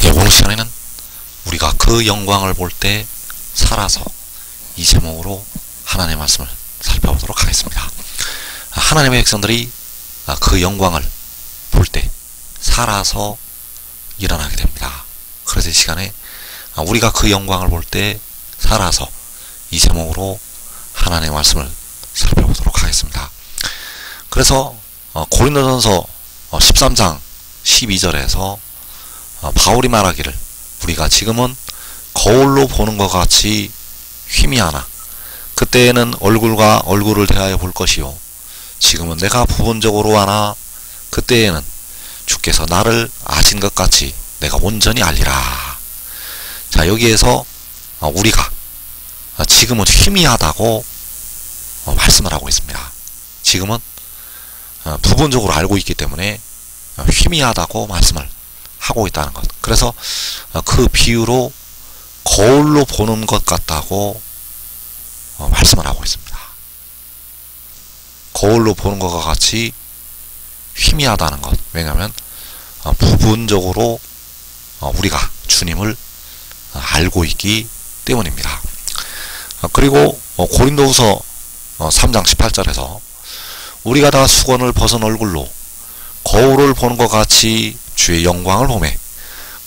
네, 오늘 시간에는 우리가 그 영광을 볼 때 살아서 이 제목으로 하나님의 말씀을 살펴보도록 하겠습니다. 하나님의 백성들이 그 영광을 볼 때 살아서 일어나게 됩니다. 그래서 이 시간에 우리가 그 영광을 볼 때 살아서 이 제목으로 하나님의 말씀을 살펴보도록 하겠습니다. 그래서 고린도전서 13장 12절에서 바울이 말하기를 우리가 지금은 거울로 보는 것 같이 희미하나 그때에는 얼굴과 얼굴을 대하여 볼 것이요 지금은 내가 부분적으로 하나 그때에는 주께서 나를 아신 것 같이 내가 온전히 알리라. 자, 여기에서 우리가 지금은 희미하다고 말씀을 하고 있습니다. 지금은 부분적으로 알고 있기 때문에 희미하다고 말씀을 하고 있다는 것. 그래서 그 비유로 거울로 보는 것 같다고 말씀을 하고 있습니다. 거울로 보는 것과 같이 희미하다는 것. 왜냐하면 부분적으로 우리가 주님을 알고 있기 때문입니다. 그리고 고린도후서 3장 18절에서 우리가 다 수건을 벗은 얼굴로 거울을 보는 것 같이 주의 영광을 보매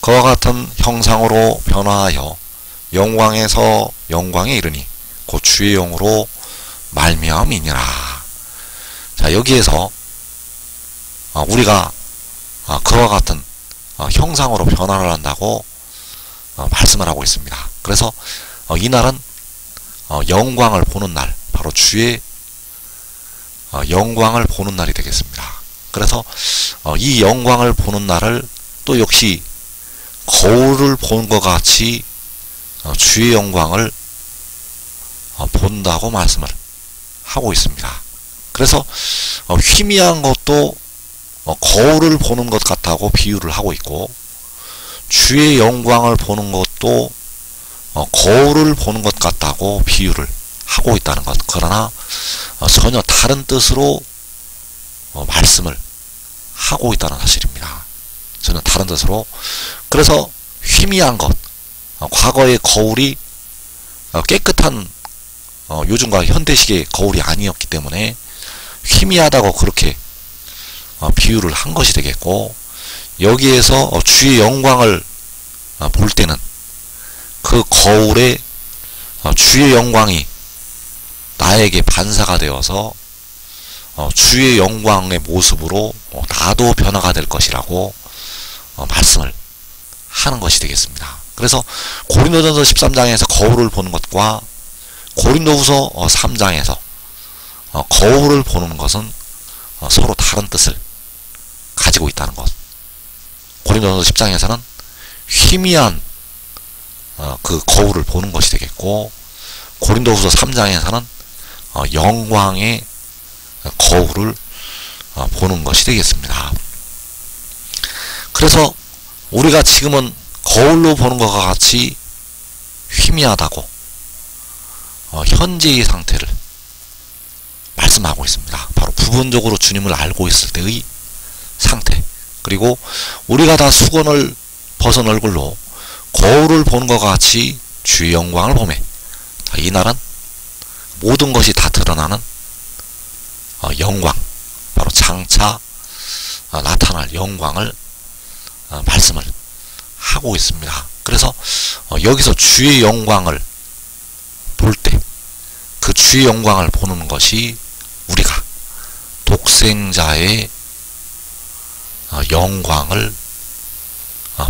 그와 같은 형상으로 변화하여 영광에서 영광에 이르니 곧 주의 영으로 말미암이니라. 자, 여기에서 우리가 그와 같은 형상으로 변화를 한다고 말씀을 하고 있습니다. 그래서 이날은 영광을 보는 날, 바로 주의 영광을 보는 날이 되겠습니다. 그래서 이 영광을 보는 날을 또 역시 거울을 보는 것 같이 주의 영광을 본다고 말씀을 하고 있습니다. 그래서 희미한 것도 거울을 보는 것 같다고 비유를 하고 있고 주의 영광을 보는 것도 거울을 보는 것 같다고 비유를 하고 있다는 것. 그러나 전혀 다른 뜻으로 말씀을 하고 있다는 사실입니다. 전혀 다른 뜻으로. 그래서 희미한 것, 과거의 거울이 깨끗한 요즘과 현대식의 거울이 아니었기 때문에 희미하다고 그렇게 비유를 한 것이 되겠고, 여기에서 주의 영광을 볼 때는 그 거울에 주의 영광이 나에게 반사가 되어서 주의 영광의 모습으로 나도 변화가 될 것이라고 말씀을 하는 것이 되겠습니다. 그래서 고린도전서 13장에서 거울을 보는 것과 고린도후서 3장에서 거울을 보는 것은 서로 다른 뜻을 가지고 있다는 것. 고린도전서 10장에서는 희미한 그 거울을 보는 것이 되겠고, 고린도후서 3장에서는 영광의 거울을 보는 것이 되겠습니다. 그래서 우리가 지금은 거울로 보는 것과 같이 희미하다고 현재의 상태를 말씀하고 있습니다. 바로 부분적으로 주님을 알고 있을 때의 상태. 그리고 우리가 다 수건을 벗은 얼굴로 거울을 보는 것과 같이 주의 영광을 보매 이날은 모든 것이 다 드러나는 영광, 바로 장차 나타날 영광을 말씀을 하고 있습니다. 그래서 여기서 주의 영광을 볼 때 그 주의 영광을 보는 것이 우리가 독생자의 영광을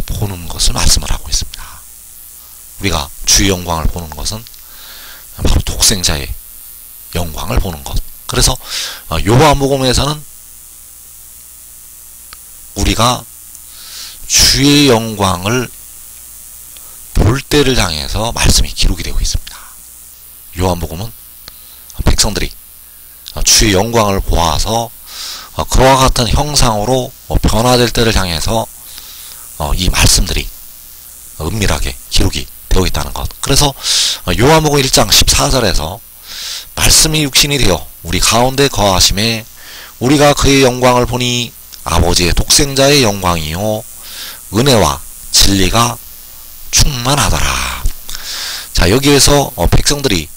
보는 것을 말씀을 하고 있습니다. 우리가 주의 영광을 보는 것은 바로 독생자의 영광을 보는 것. 그래서 요한복음에서는 우리가 주의 영광을 볼 때를 향해서 말씀이 기록이 되고 있습니다. 요한복음은 백성들이 주의 영광을 보아서 그와 같은 형상으로 변화될 때를 향해서 이 말씀들이 은밀하게 기록이 되어 있다는 것. 그래서 요한복음 1장 14절에서 말씀이 육신이 되어 우리 가운데 거하심에 우리가 그의 영광을 보니 아버지의 독생자의 영광이요 은혜와 진리가 충만하더라. 자, 여기에서 백성들이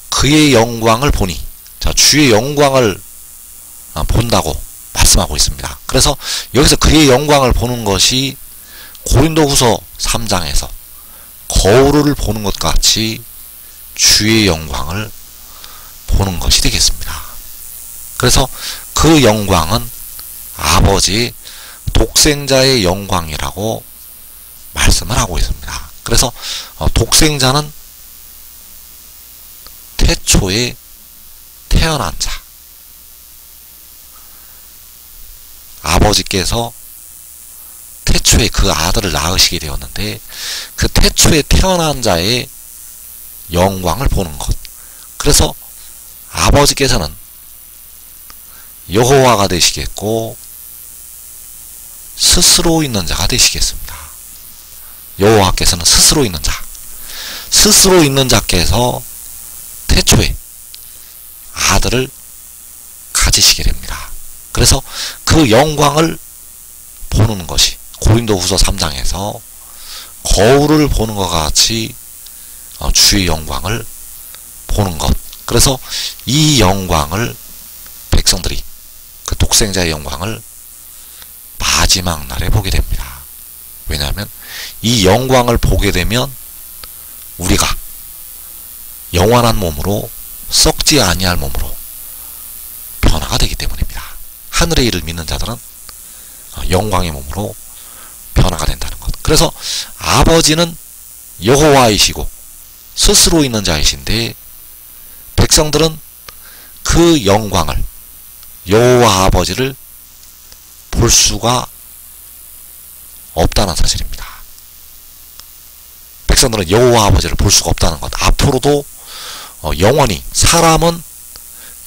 그의 영광을 보니, 자, 주의 영광을 본다고 말씀하고 있습니다. 그래서 여기서 그의 영광을 보는 것이 고린도후서 3장에서 거울을 보는 것 같이 주의 영광을 보는 것이 되겠습니다. 그래서 그 영광은 아버지의 독생자의 영광이라고 말씀을 하고 있습니다. 그래서 독생자는 태초에 태어난 자, 아버지께서 태초에 그 아들을 낳으시게 되었는데 그 태초에 태어난 자의 영광을 보는 것. 그래서 아버지께서는 여호와가 되시겠고 스스로 있는 자가 되시겠습니다. 여호와께서는 스스로 있는 자, 스스로 있는 자께서 태초에 아들을 가지시게 됩니다. 그래서 그 영광을 보는 것이 고린도후서 3장에서 거울을 보는 것 같이 주의 영광을 보는 것. 그래서 이 영광을 백성들이 그 독생자의 영광을 마지막 날에 보게 됩니다. 왜냐하면 이 영광을 보게 되면 우리가 영원한 몸으로 썩지 아니할 몸으로 변화가 되기 때문입니다. 하늘의 일을 믿는 자들은 영광의 몸으로 변화가 된다는 것. 그래서 아버지는 여호와이시고 스스로 있는 자이신데 백성들은 그 영광을, 여호와 아버지를 볼 수가 없다는 사실입니다. 백성들은 여호와 아버지를 볼 수가 없다는 것. 앞으로도 영원히 사람은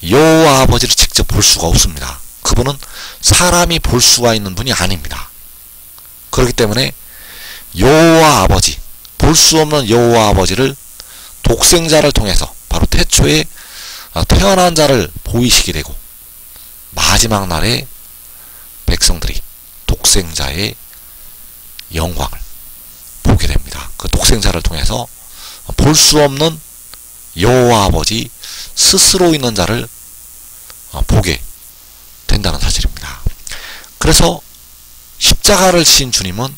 여호와 아버지를 직접 볼 수가 없습니다. 그분은 사람이 볼 수가 있는 분이 아닙니다. 그렇기 때문에 여호와 아버지, 볼 수 없는 여호와 아버지를 독생자를 통해서 바로 태초에 태어난 자를 보이시게 되고 마지막 날에 백성들이 독생자의 영광을 보게 됩니다. 그 독생자를 통해서 볼 수 없는 여호와 아버지 스스로 있는 자를 보게 된다는 사실입니다. 그래서 십자가를 지신 주님은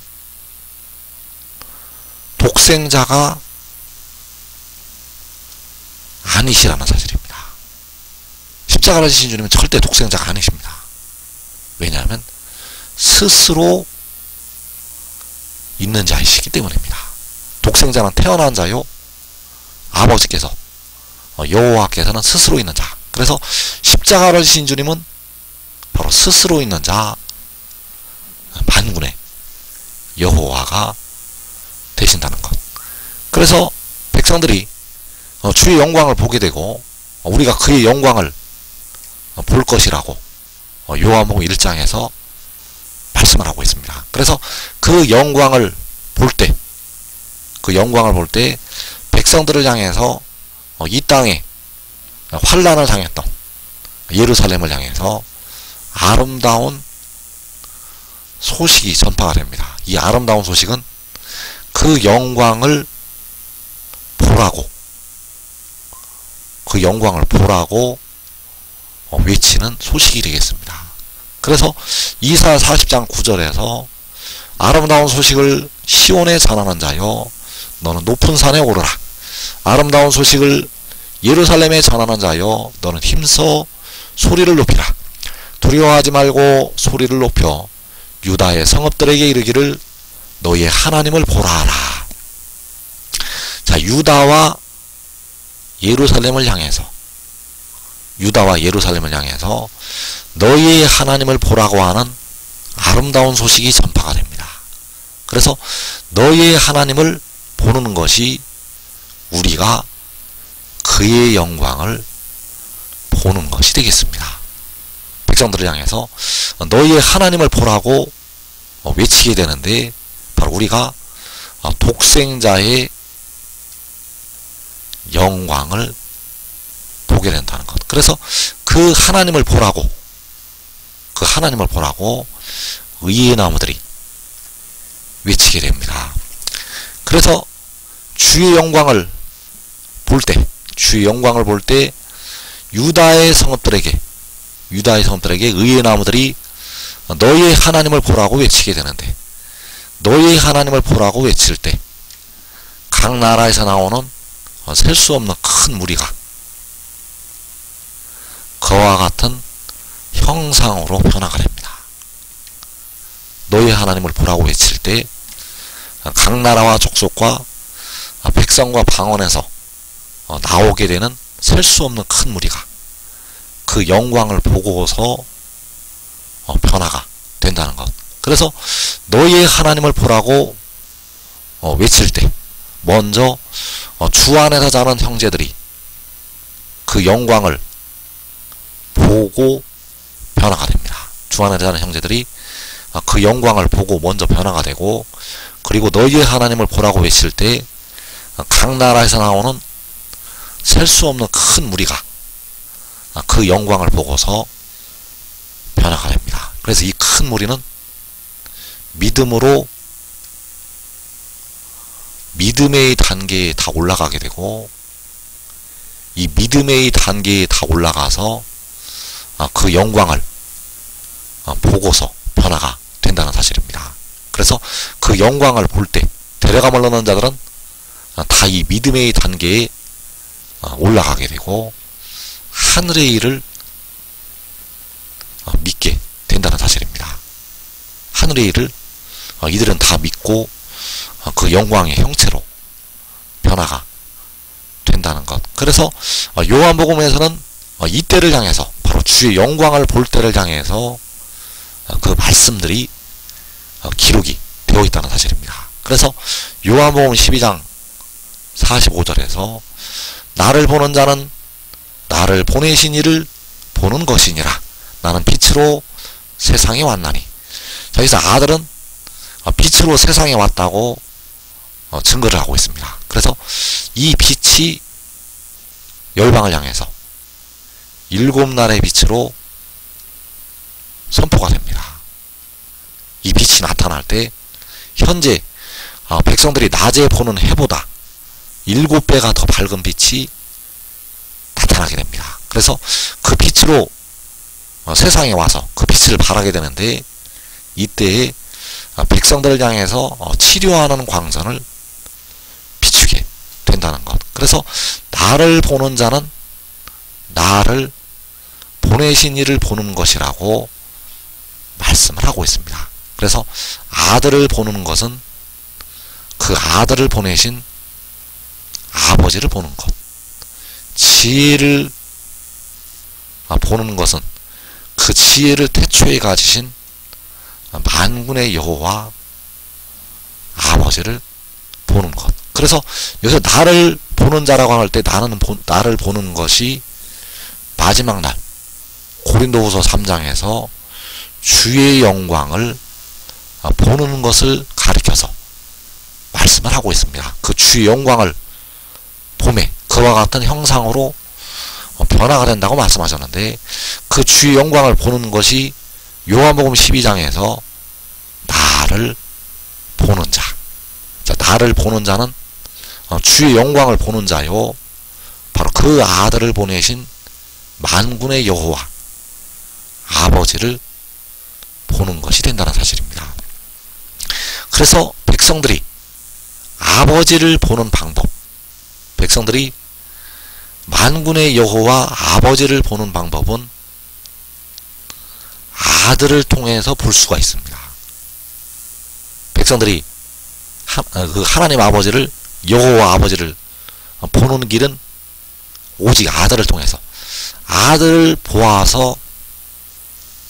독생자가 아니시라는 사실입니다. 십자가를 지신 주님은 절대 독생자가 아니십니다. 왜냐하면 스스로 있는 자이시기 때문입니다. 독생자는 태어난 자요, 아버지께서 여호와께서는 스스로 있는 자. 그래서 십자가를 지신 주님은 바로 스스로 있는 자, 만군의 여호와가 되신다는 것. 그래서 백성들이 주의 영광을 보게 되고 우리가 그의 영광을 볼 것이라고 요한복음 1장에서 말씀을 하고 있습니다. 그래서 그 영광을 볼 때, 백성들을 향해서 이 땅에 환난을 당했던 예루살렘을 향해서 아름다운 소식이 전파가 됩니다. 이 아름다운 소식은 그 영광을 보라고, 그 영광을 보라고 외치는 소식이 되겠습니다. 그래서 이사야 40장 9절에서 아름다운 소식을 시온에 전하는 자여 너는 높은 산에 오르라. 아름다운 소식을 예루살렘에 전하는 자여 너는 힘써 소리를 높이라. 두려워하지 말고 소리를 높여 유다의 성읍들에게 이르기를 너희의 하나님을 보라 하라. 자, 유다와 예루살렘을 향해서 너희의 하나님을 보라고 하는 아름다운 소식이 전파가 됩니다. 그래서 너희의 하나님을 보는 것이 우리가 그의 영광을 보는 것이 되겠습니다. 백성들을 향해서 너희의 하나님을 보라고 외치게 되는데 바로 우리가 독생자의 영광을 보게 된다는 것. 그래서 그 하나님을 보라고 의의 나무들이 외치게 됩니다. 그래서 주의 영광을 볼 때, 주의 영광을 볼 때 유다의 성읍들에게 의의 나무들이 너희의 하나님을 보라고 외치게 되는데, 너희의 하나님을 보라고 외칠 때 각 나라에서 나오는 셀 수 없는 큰 무리가 그와 같은 형상으로 변화가 됩니다. 너희의 하나님을 보라고 외칠 때 각 나라와 족속과 백성과 방언에서 나오게 되는 셀 수 없는 큰 무리가 그 영광을 보고서 변화가 된다는 것. 그래서 너희의 하나님을 보라고 외칠 때 먼저 주 안에서 자는 형제들이 그 영광을 보고 변화가 됩니다. 주 안에서 자는 형제들이 그 영광을 보고 먼저 변화가 되고, 그리고 너희의 하나님을 보라고 외칠 때 각 나라에서 나오는 셀 수 없는 큰 무리가 그 영광을 보고서 변화가 됩니다. 그래서 이 큰 무리는 믿음의 단계에 다 올라가게 되고, 이 믿음의 단계에 다 올라가서 그 영광을 보고서 변화가 된다는 사실입니다. 그래서 그 영광을 볼 때 데려감을 넣는 자들은 다 이 믿음의 단계에 올라가게 되고 하늘의 일을 믿게 된다는 사실입니다. 하늘의 일을 이들은 다 믿고 그 영광의 형체로 변화가 된다는 것. 그래서 요한복음에서는 이때를 향해서, 바로 주의 영광을 볼 때를 향해서 그 말씀들이 기록이 되어 있다는 사실입니다. 그래서 요한복음 12장 45절에서 나를 보는 자는 나를 보내신 이를 보는 것이니라. 나는 빛으로 세상에 왔나니. 여기서 아들은 빛으로 세상에 왔다고 증거를 하고 있습니다. 그래서 이 빛이 열방을 향해서 7날의 빛으로 선포가 됩니다. 이 빛이 나타날 때 현재 백성들이 낮에 보는 해보다 7배가 더 밝은 빛이 나타나게 됩니다. 그래서 그 빛으로 세상에 와서 그 빛을 발하게 되는데, 이때에 백성들을 향해서 치료하는 광선을 비추게 된다는 것. 그래서 나를 보는 자는 나를 보내신 이를 보는 것이라고 말씀을 하고 있습니다. 그래서 아들을 보는 것은 그 아들을 보내신 아버지를 보는 것, 지혜를 보는 것은 그 지혜를 태초에 가지신 만군의 여호와 아버지를 보는 것. 그래서 여기서 나를 보는 자라고 할 때 나를 보는 것이 마지막 날 고린도후서 3장에서 주의 영광을 보는 것을 가리켜서 말씀을 하고 있습니다. 그 주의 영광을 봄에 그와 같은 형상으로 변화가 된다고 말씀하셨는데, 그 주의 영광을 보는 것이 요한복음 12장에서 나를 보는 자. 자, 나를 보는 자는 주의 영광을 보는 자요, 바로 그 아들을 보내신 만군의 여호와 아버지를 보는 것이 된다는 사실입니다. 그래서 백성들이 아버지를 보는 방법, 백성들이 만군의 여호와 아버지를 보는 방법은 아들을 통해서 볼 수가 있습니다. 백성들이 그 하나님 아버지를, 여호와 아버지를 보는 길은 오직 아들을 통해서, 아들을 보아서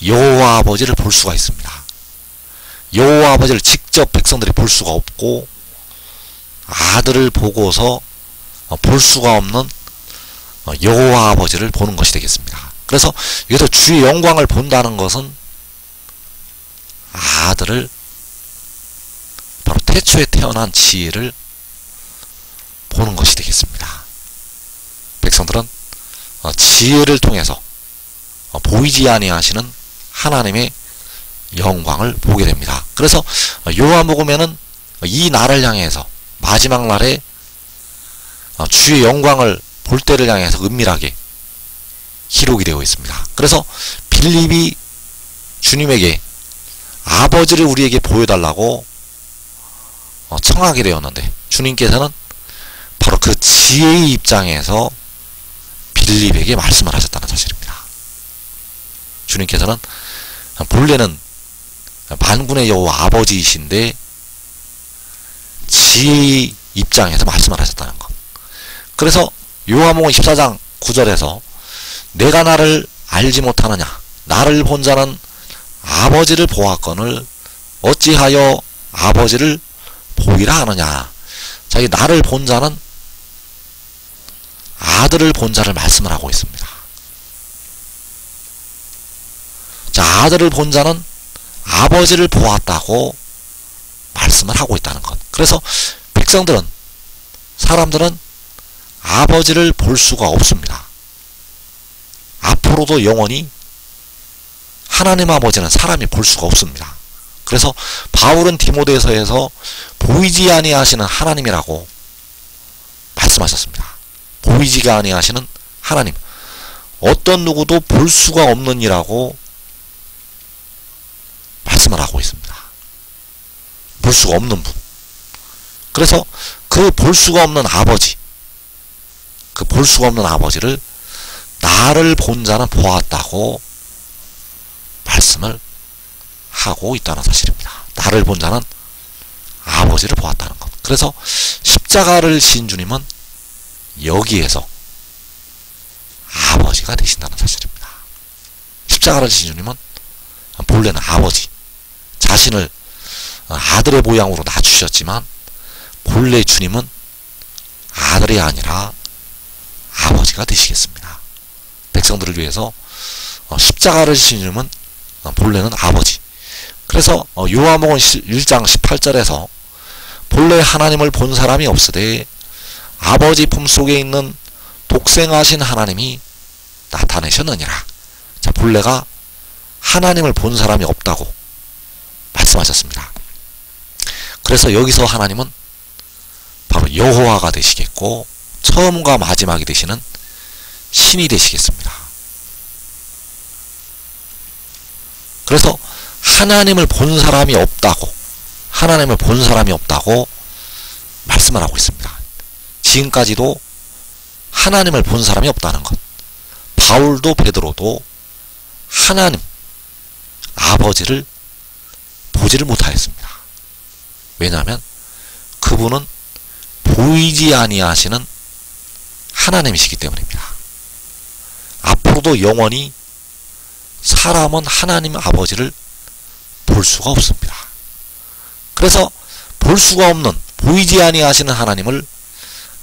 여호와 아버지를 볼 수가 있습니다. 여호와 아버지를 직접 백성들이 볼 수가 없고 아들을 보고서 볼 수가 없는 여호와 아버지를 보는 것이 되겠습니다. 그래서 여기서 주의 영광을 본다는 것은 아들을, 바로 태초에 태어난 지혜를 보는 것이 되겠습니다. 백성들은 지혜를 통해서 보이지 아니하시는 하나님의 영광을 보게 됩니다. 그래서 요한복음에는 이 날을 향해서 마지막 날에 주의 영광을 볼 때를 향해서 은밀하게 기록이 되어 있습니다. 그래서 빌립이 주님에게 아버지를 우리에게 보여달라고 청하게 되었는데 주님께서는 바로 그 지혜의 입장에서 빌립에게 말씀을 하셨다는 사실입니다. 주님께서는 본래는 만군의 여호와 아버지이신데 지혜의 입장에서 말씀을 하셨다는 것. 그래서 요한복음 14장 9절에서 내가 나를 알지 못하느냐 나를 본 자는 아버지를 보았거늘 어찌하여 아버지를 보이라 하느냐. 자, 이 나를 본 자는 아들을 본 자를 말씀을 하고 있습니다. 자, 아들을 본 자는 아버지를 보았다고 말씀을 하고 있다는 것. 그래서 백성들은 사람들은 아버지를 볼 수가 없습니다. 앞으로도 영원히 하나님 아버지는 사람이 볼 수가 없습니다. 그래서 바울은 디모데서에서 보이지 아니하시는 하나님이라고 말씀하셨습니다. 보이지가 아니하시는 하나님, 어떤 누구도 볼 수가 없는 이라고 말씀을 하고 있습니다. 볼 수가 없는 분. 그래서 그 볼 수가 없는 아버지, 그 볼 수가 없는 아버지를 나를 본 자는 보았다고 말씀을 하고 있다는 사실입니다. 나를 본 자는 아버지를 보았다는 것. 그래서 십자가를 지신 주님은 여기에서 아버지가 되신다는 사실입니다. 십자가를 지신 주님은 본래는 아버지, 자신을 아들의 모양으로 낮추셨지만 본래 주님은 아들이 아니라 아버지가 되시겠습니다. 백성들을 위해서 십자가를 지신 주님은 본래는 아버지. 그래서 요한복음 1장 18절에서 본래 하나님을 본 사람이 없으되 아버지 품속에 있는 독생하신 하나님이 나타내셨느니라. 자, 본래가 하나님을 본 사람이 없다고 말씀하셨습니다. 그래서 여기서 하나님은 바로 여호와가 되시겠고 처음과 마지막이 되시는 신이 되시겠습니다. 그래서 하나님을 본 사람이 없다고, 하나님을 본 사람이 없다고 말씀을 하고 있습니다. 지금까지도 하나님을 본 사람이 없다는 것. 바울도 베드로도 하나님, 아버지를 보지를 못하였습니다. 왜냐하면 그분은 보이지 아니하시는 하나님이시기 때문입니다. 앞으로도 영원히 사람은 하나님 아버지를 볼 수가 없습니다. 그래서 볼 수가 없는, 보이지 아니하시는 하나님을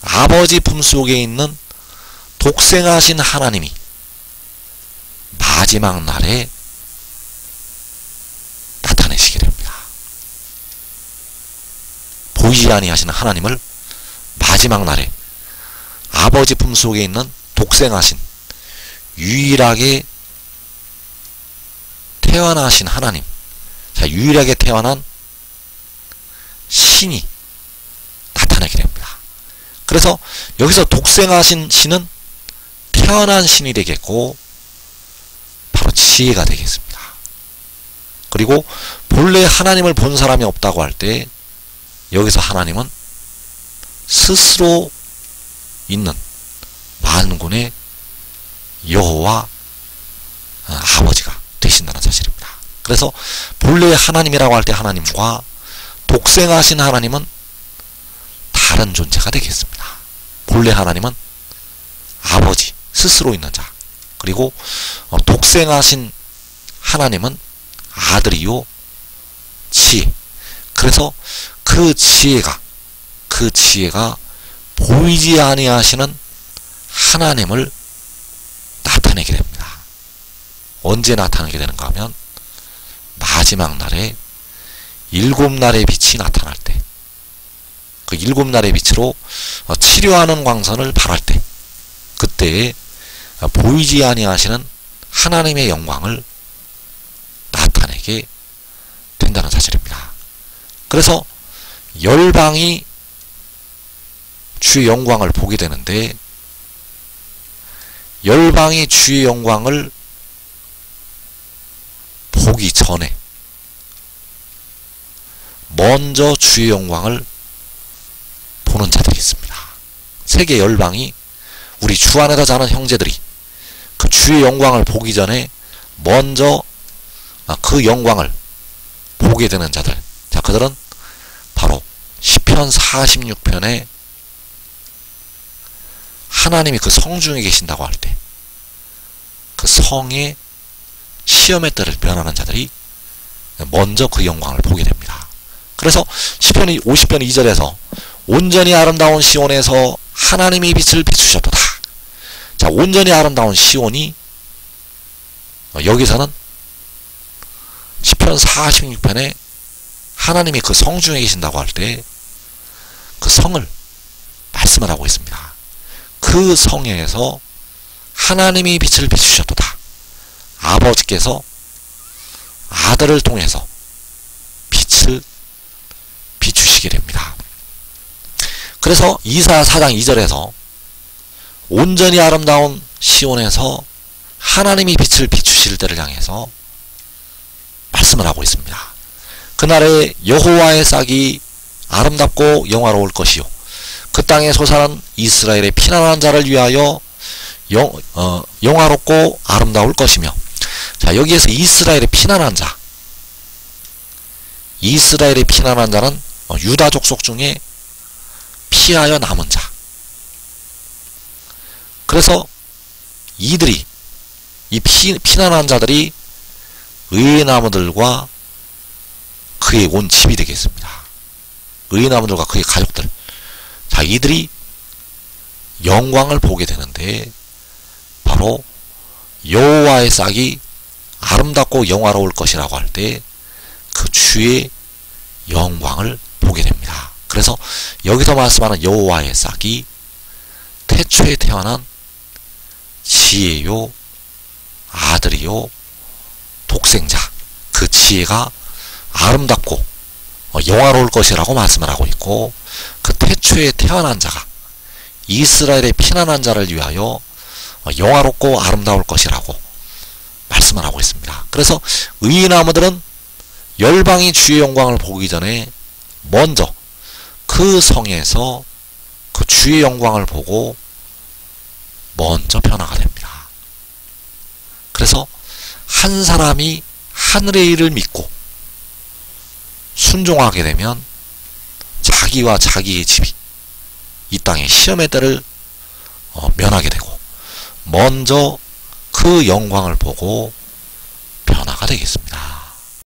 아버지 품속에 있는 독생하신 하나님이 마지막 날에 나타내시게 됩니다. 보이지 아니하시는 하나님을 마지막 날에 아버지 품속에 있는 독생하신 유일하게 태어나신 하나님, 자, 유일하게 태어난 신이 나타나게 됩니다. 그래서 여기서 독생하신 신은 태어난 신이 되겠고 바로 지혜가 되겠습니다. 그리고 본래 하나님을 본 사람이 없다고 할 때 여기서 하나님은 스스로 있는 만군의 여호와 아버지가 되신다는 사실입니다. 그래서 본래 하나님이라고 할 때 하나님과 독생하신 하나님은 다른 존재가 되겠습니다. 본래 하나님은 아버지, 스스로 있는 자. 그리고 독생하신 하나님은 아들이요 지혜. 그래서 그 지혜가 보이지 아니하시는 하나님을 나타내게 됩니다. 언제 나타나게 되는가 하면 마지막 날에 일곱 날의 빛이 나타날 때, 그 일곱 날의 빛으로 치료하는 광선을 발할 때, 그때에 보이지 아니하시는 하나님의 영광을 나타내게 된다는 사실입니다. 그래서 열방이 주의 영광을 보게 되는데, 열방이 주의 영광을 보기 전에 먼저 주의 영광을 보는 자들이 있습니다. 세계 열방이, 우리 주 안에서 자는 형제들이 그 주의 영광을 보기 전에 먼저 그 영광을 보게 되는 자들, 자, 그들은 바로 시편 46편에 하나님이 그 성중에 계신다고 할 때 그 성의 시험의 때를 면하는 자들이 먼저 그 영광을 보게 됩니다. 그래서 시편 50편 2절에서 온전히 아름다운 시온에서 하나님이 빛을 비추셨도다. 자, 온전히 아름다운 시온이 여기서는 시편 46편에 하나님이 그 성중에 계신다고 할 때 그 성을 말씀을 하고 있습니다. 그 성에서 하나님이 빛을 비추셨도다. 아버지께서 아들을 통해서 빛을 비추시게 됩니다. 그래서 이사야 4장 2절에서 온전히 아름다운 시온에서 하나님이 빛을 비추실 때를 향해서 말씀을 하고 있습니다. 그날에 여호와의 싹이 아름답고 영화로울 것이요, 그 땅에 솟아난 이스라엘의 피난한 자를 위하여 영화롭고 아름다울 것이며. 자, 여기에서 이스라엘의 피난한 자, 이스라엘의 피난한 자는 유다 족속 중에 피하여 남은 자. 그래서 이들이, 이 피난한 자들이 의의 나무들과 그의 온 집이 되겠습니다. 의의 나무들과 그의 가족들. 자, 이들이 영광을 보게 되는데, 바로 여호와의 싹이 아름답고 영화로울 것이라고 할 때 그 주의 영광을 보게 됩니다. 그래서 여기서 말씀하는 여호와의 싹이 태초에 태어난 지혜요, 아들이요, 독생자, 그 지혜가 아름답고 영화로울 것이라고 말씀을 하고 있고, 그 태초에 태어난 자가 이스라엘의 피난한 자를 위하여 영화롭고 아름다울 것이라고 말씀을 하고 있습니다. 그래서 의인 나무들은 열방이 주의 영광을 보기 전에 먼저 그 성에서 그 주의 영광을 보고 먼저 변화가 됩니다. 그래서 한 사람이 하늘의 일을 믿고 순종하게 되면 자기와 자기의 집이 이 땅의 시험의 때를 면하게 되고 먼저 그 영광을 보고 변화가 되겠습니다.